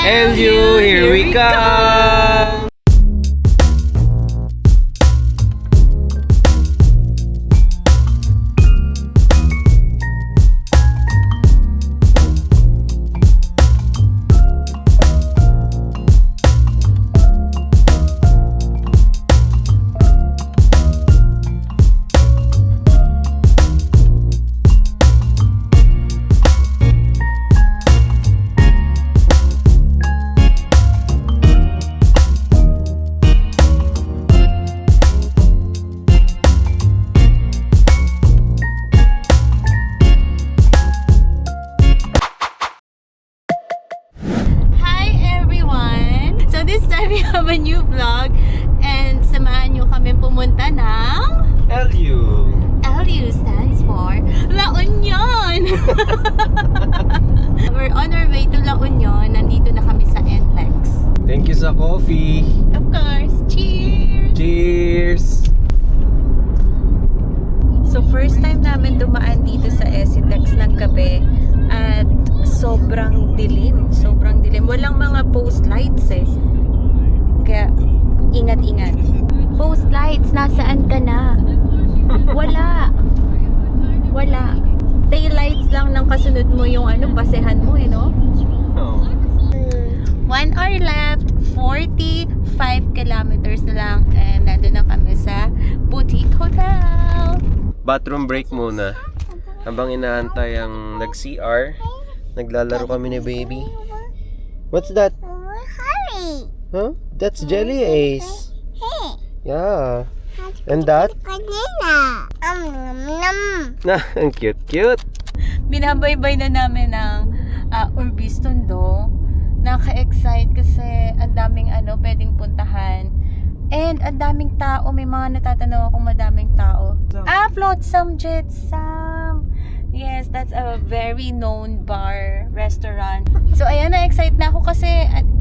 LU, here we come! This time we have a new vlog and samahan nyo kami pumunta ng LU. LU stands for La Union. We're on our way to La Union. Nandito na kami sa NLEX. Thank you sa coffee. Of course. Cheers! Cheers! So first time namin dumaan dito sa Esitex ng gabi at sobrang dilim. Sobrang dilim. Walang mga post lights eh. Kaya ingat-ingat. Post lights, nasaan ka na? Wala. Wala. Taillights lang ng kasunod mo yung basehan mo no? Oh. 1 hour left, 45 kilometers na lang and nandun na kami sa Boutique Hotel. Bathroom break muna. Habang inaantay ang nag-CR, naglalaro kami ni baby. What's that? Hurry! Huh? That's Jelly Ace. Yeah. And that? Banana. Nom. Nah, ang cute-cute. Binabaybay na namin ng Urbistondo. Naka-excite kasi ang daming pwedeng puntahan. And ang daming tao. May mga natatanaw akong madaming tao. Flotsam Jetsam. Yes, that's a very known bar, restaurant. So ayan, na-excite na ako kasi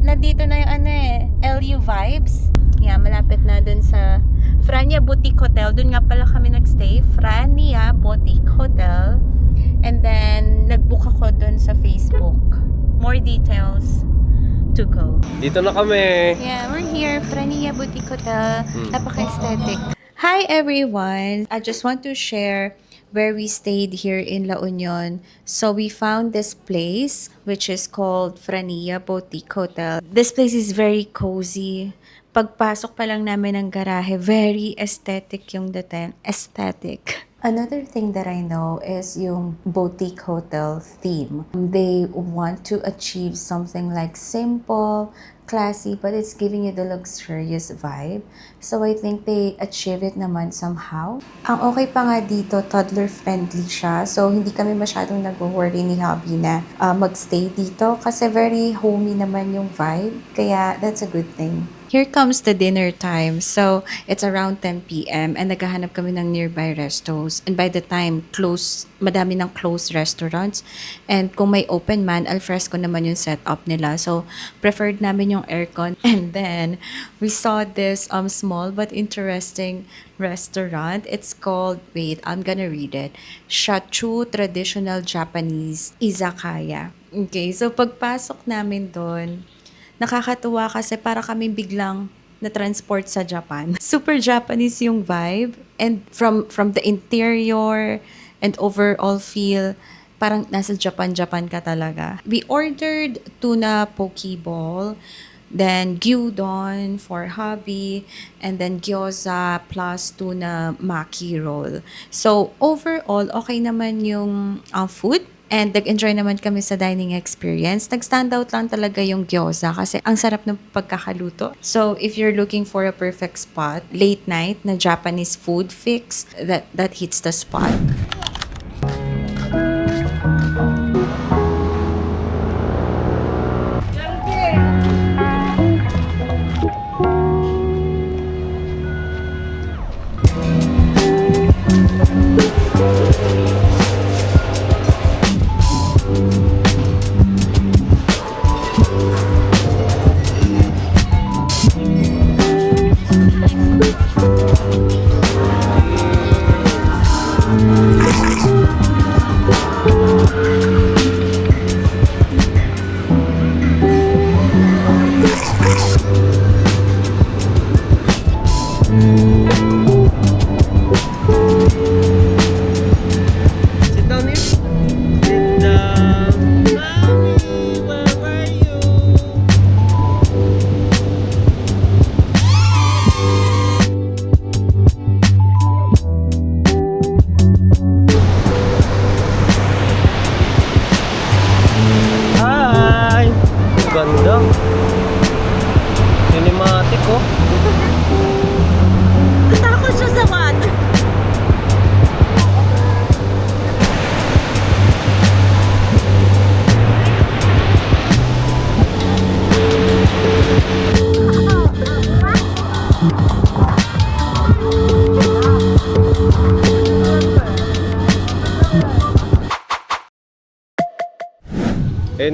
nandito na yung LU vibes. Yeah, malapit na dun sa Frania Boutique Hotel. Dun nga pala kami nagstay. Frania Boutique Hotel. And then, nag-book ako dun sa Facebook. More details to go. Dito na kami. Yeah, we're here. Frania Boutique Hotel. Napaka-aesthetic. Hi everyone! I just want to share where we stayed here in La Union. So we found this place which is called Frania Boutique Hotel. This place is very cozy. Pagpasok pa lang namin ng garahe, very aesthetic yung dating. Aesthetic. Another thing that I know is yung boutique hotel theme. They want to achieve something like simple, classy, but it's giving you the luxurious vibe. So I think they achieve it naman somehow. Ang okay pa nga dito, toddler friendly siya. So hindi kami masyadong nag-worry ni hubby na magstay dito kasi very homey naman yung vibe. Kaya that's a good thing. Here comes the dinner time. So, it's around 10 p.m. and naghahanap kami ng nearby restos. And by the time, madami ng closed restaurants. And kung may open man, alfresco naman yung setup nila. So, preferred namin yung aircon. And then, we saw this small but interesting restaurant. It's called, wait, I'm gonna read it. Shachu Traditional Japanese Izakaya. Okay, so pagpasok namin doon, nakakatuwa kasi para kami biglang na-transport sa Japan. Super Japanese yung vibe. And from the interior and overall feel, parang nasa Japan ka talaga. We ordered tuna poke bowl, then gyudon for hubby, and then gyoza plus tuna maki roll. So overall, okay naman yung food. And nag-enjoy naman kami sa dining experience. Nag-stand out lang talaga yung gyoza kasi ang sarap ng pagkakaluto. So, if you're looking for a perfect spot, late night na Japanese food fix, that hits the spot.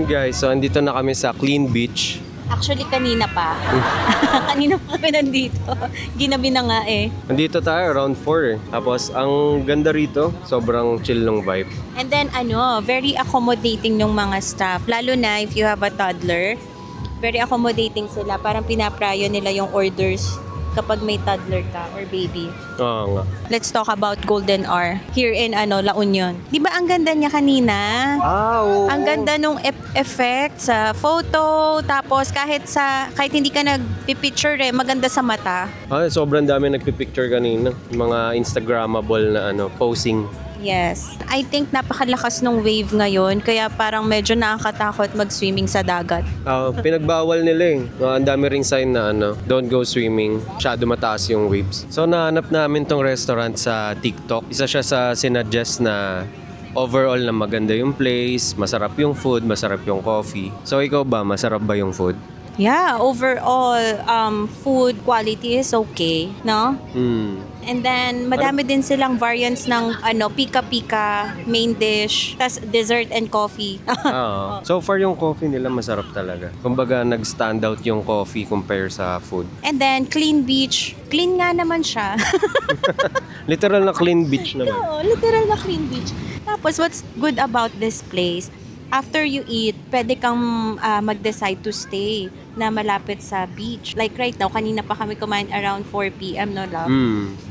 Ayun guys, so andito na kami sa Clean Beach. Actually, kanina pa. Kanina pa kami nandito. Ginabi na nga eh. Nandito tayo around 4 eh. Tapos ang ganda rito, sobrang chill ng vibe. And then very accommodating ng mga staff. Lalo na if you have a toddler, very accommodating sila. Parang pinaprayo nila yung orders kapag may toddler ka or baby. Oo nga. Let's talk about Golden Hour here in La Union. Di ba ang ganda niya kanina? Oo. Ang ganda nung effect sa photo, tapos kahit hindi ka nagpipicture maganda sa mata. Sobrang dami nagpipicture kanina. Mga Instagrammable na posing. Yes. I think napakalakas ng wave ngayon, kaya parang medyo nakakatakot mag-swimming sa dagat. Pinagbawal nila eh. Ang dami ring sign na don't go swimming. Masyado mataas yung waves. So nahanap namin tong restaurant sa TikTok. Isa siya sa sinuggest na overall na maganda yung place, masarap yung food, masarap yung coffee. So ikaw ba, masarap ba yung food? Yeah, overall, food quality is okay, no? And then, madami din silang variants ng pika-pika, main dish, tas dessert and coffee. Oo. So far yung coffee nila masarap talaga. Kumbaga nag-stand out yung coffee compare sa food. And then, clean beach. Clean nga naman siya. Literal na clean beach naman. Oo, literal na clean beach. Tapos, what's good about this place? After you eat, pwede kang mag-decide to stay na malapit sa beach. Like right now, kanina pa kami kumain around 4 p.m. no, love?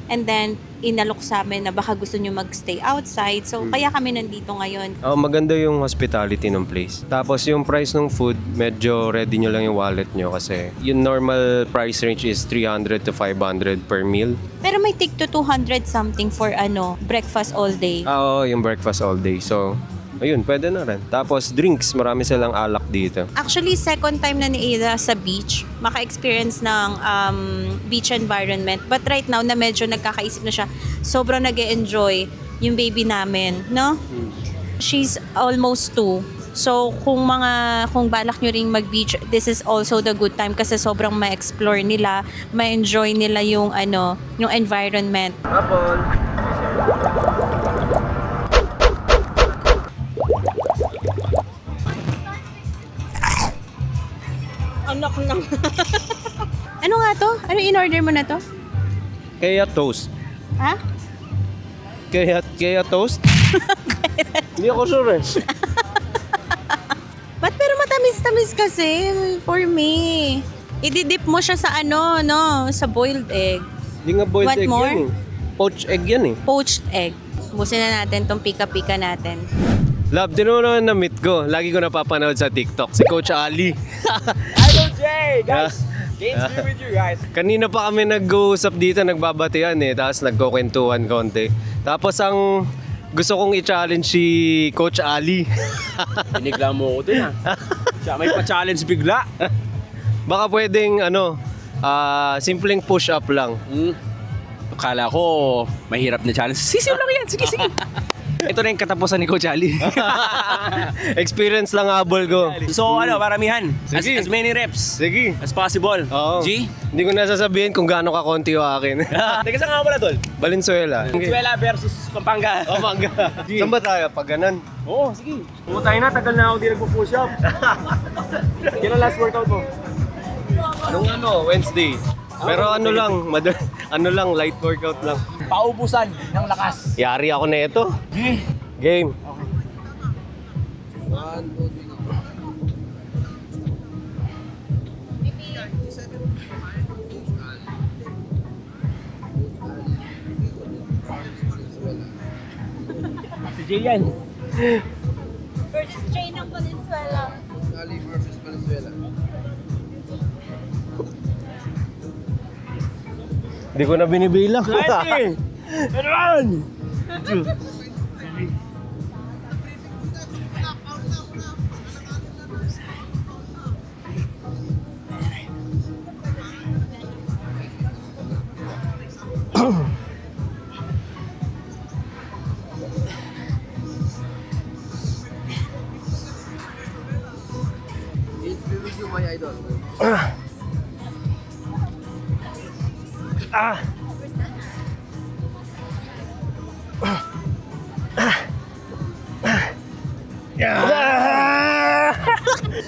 And then, inalok sa amin na baka gusto nyo mag-stay outside. So, kaya kami nandito ngayon. Maganda yung hospitality ng place. Tapos yung price ng food, medyo ready nyo lang yung wallet nyo kasi yung normal price range is 300 to 500 per meal. Pero may take to 200 something for breakfast all day. Oo, yung breakfast all day. So, ayun, pwede na rin. Tapos drinks, marami silang alak dito. Actually, second time na ni Ada sa beach, maka-experience ng beach environment. But right now, na medyo nagkakaisip na siya, sobrang nag-e-enjoy yung baby namin, no? She's almost 2. So, kung balak nyo ring mag-beach, this is also the good time kasi sobrang ma-explore nila, ma-enjoy nila yung environment. Apple. Anak lang. Ano nga to? Ano in-order mo na to? Kaya toast. Ha? Kaya toast? Hindi ako sure eh. Ba't pero matamis-tamis kasi for me? Ididip mo siya sa sa boiled egg. Hindi nga boiled Want egg more? yan eh. Poached egg yan eh. Poached egg. Busin na natin tong pika-pika natin. Love, din mo naman na-meet ko. Lagi ko napapanood sa TikTok. Si Coach Ali. Hi, Coach Jay! Guys, games be with you guys. Kanina pa kami nag-uusap dito, nagbabatian eh. Tapos nagkukwentuhan konti. Tapos ang gusto kong i-challenge si Coach Ali. Binigla mo ko dun Siya may pa-challenge bigla. Baka pwedeng simpleng push-up lang. Akala ko mahirap na challenge. Sisiw lang yan. Sige, sige. Ito na yung katapusan ni Coach Ali. Experience lang habol ko. So paramihan. Sige. As many reps Sige. as possible. Oo. G? Hindi ko nasasabihin kung gaano ka-konti yung akin. Teka, saan nga pala, Tol? Valenzuela. Venezuela versus Pampanga. Oh, mangga. Saan ba tayo? Pag ganun? Oo, sige. Putay na, tagal na ako di nagpo-push up. Kailan last workout mo? Nung Wednesday. Pero light workout lang. Paubusan ng lakas. Yari ako na ito. Game. Si Jay yan. Versus Jay ng Valenzuela. Ali versus Venezuela. Hindi ko na binibilang. Ready! Run! It's be with you, my idol.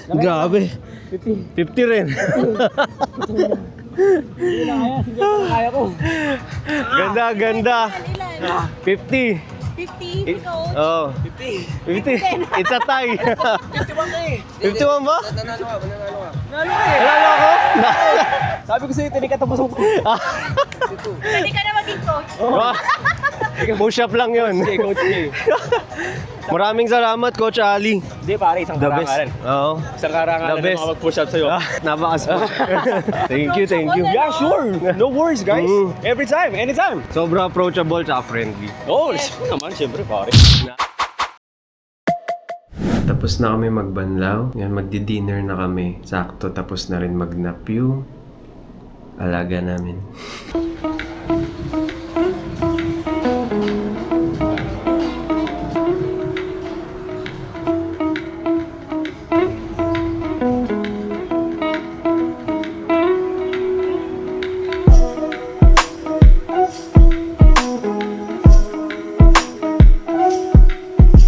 Grabe. 50 rin. Kaya ko. Ganda, ganda. 50. 50, Oh. 50. It's a tie. 51 ba? Nanalo ka. Nanalo ako? Sabi ko sa'yo, tinikatapos ko. Hindi ka na maging coach. Push up lang yun. Okay, Coach J. Maraming salamat, Coach Ali. Hindi pare, isang The best. karangalan. Oo. Isang karangalan The na best. makapag-push up sa'yo. Napaka-sport. Thank you, thank you. Yeah, sure. No worries, guys. Mm. Every time, anytime. Sobrang approachable tsaka friendly. Oh, naman, syempre pare. Tapos na kami magbanlaw. Yan, magdi-dinner na kami. Sakto, tapos na rin mag-nap yung alaga namin.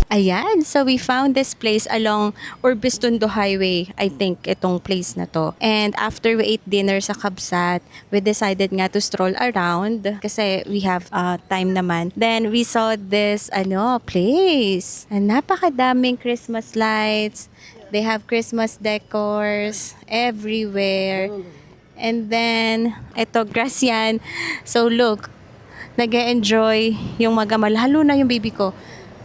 Ayan, so we found this place along Urbistondo Highway, I think, itong place na to. And after we ate dinner sa Kabsat, we decided nga to stroll around kasi we have time naman. Then we saw this place. And napakadaming Christmas lights. They have Christmas decors everywhere. And then, ito, grass yan. So look, nag-e-enjoy yung magamal. Lalo na yung baby ko.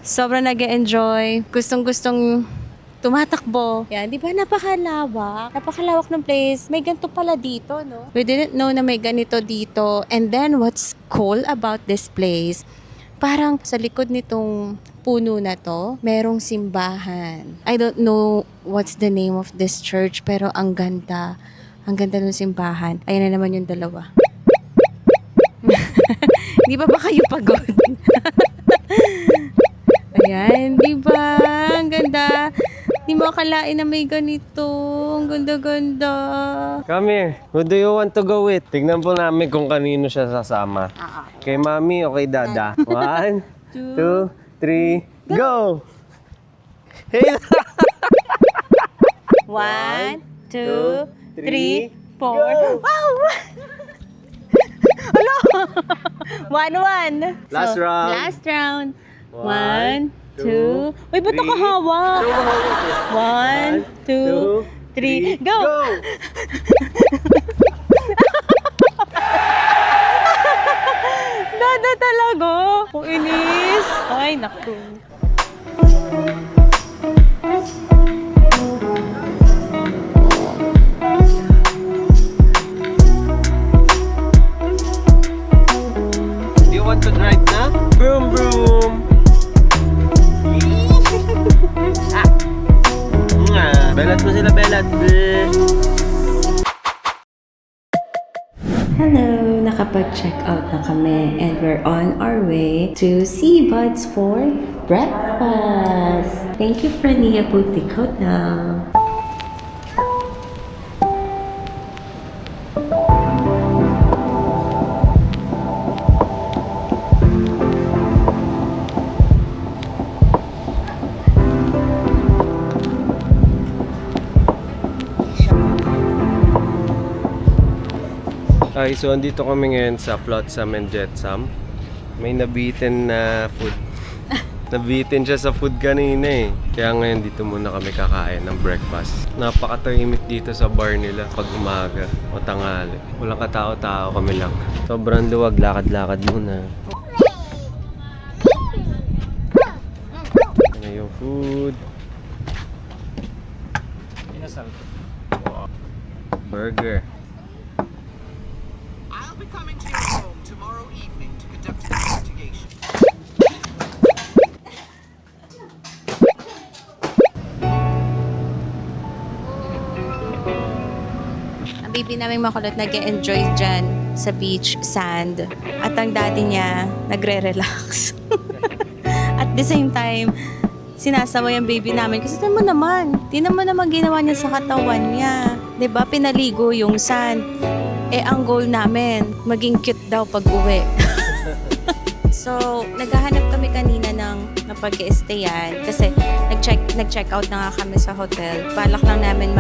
Sobrang nag-enjoy. Gustong-gustong tumatakbo. Yan, di ba napakalawak? Napakalawak ng place. May ganito pala dito, no? We didn't know na may ganito dito. And then, what's cool about this place, parang sa likod nitong puno na to, merong simbahan. I don't know what's the name of this church, pero ang ganda. Ang ganda ng simbahan. Ayan na naman yung dalawa. Di ba kayo pagod? Ayan, di ba? Ang ganda. Di mo akalain na may ganito. Ang ganda-ganda. Come here. Who do you want to go with? Tignan po namin kung kanino siya sasama. Kay Mami o kay Dada? 1, 2, 3, go! Hey! 1, 2, 3, 4. Wow! Hello! 1-1. Last round. Last round. 1, 2. 2, Uy, ba't ako hawak? 1, 2, 3, go! Dada talaga. Kung inis. Ay, naku. Do you want to drive na? Boom, boom! Belat mo sila, belat. Hello! Nakapag-check out na kami and we're on our way to Seabuds for breakfast. Thank you, Frania Boutique Hotel. Ay, so andito kami ngayon sa Flotsam and Jetsam. May nabitin na food. Nabitin siya sa food kanina eh. Kaya ngayon dito muna kami kakain ng breakfast. Napakatahimik dito sa bar nila pag umaga o tanghali. Walang katao-tao, kami lang. Sobrang luwag, lakad-lakad muna. Ano yung food? Burger. I'll be coming to your home tomorrow evening to conduct an investigation. Ang baby naming makulot nag-e-enjoy dyan sa beach sand. At ang daddy niya nagre-relax. At the same time, sinasaway ang baby namin. Kasi tinan mo naman ginawa niya sa katawan niya. 'Di ba? Pinaligo yung sand. Ang goal namin, maging cute daw pag uwi. So, naghahanap kami kanina ng na pag-i-stayan. Kasi nag-check out na nga kami sa hotel. Balak lang namin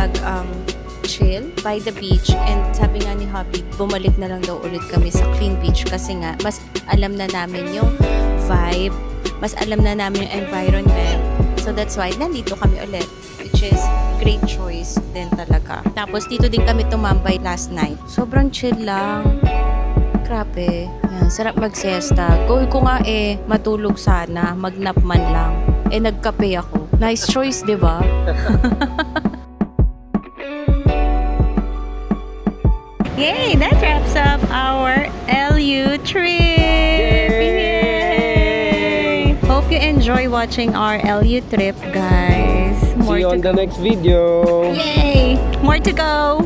chill by the beach, and sabi nga ni Hubby, bumalik na lang daw ulit kami sa Clean Beach kasi nga mas alam na namin yung vibe, mas alam na namin yung environment. So that's why nandito kami ulit, which is great choice din talaga. Tapos dito din kami tumambay last night. Sobrang chill lang. Grabe. Yan, sarap mag-siesta. Goal ko nga matulog sana, mag-nap man lang. Nagkape ako. Nice choice, di ba? Yay! That wraps up our LU trip! Yay! Hope you enjoy watching our LU trip, guys. See you on the next video. Yay! More to go!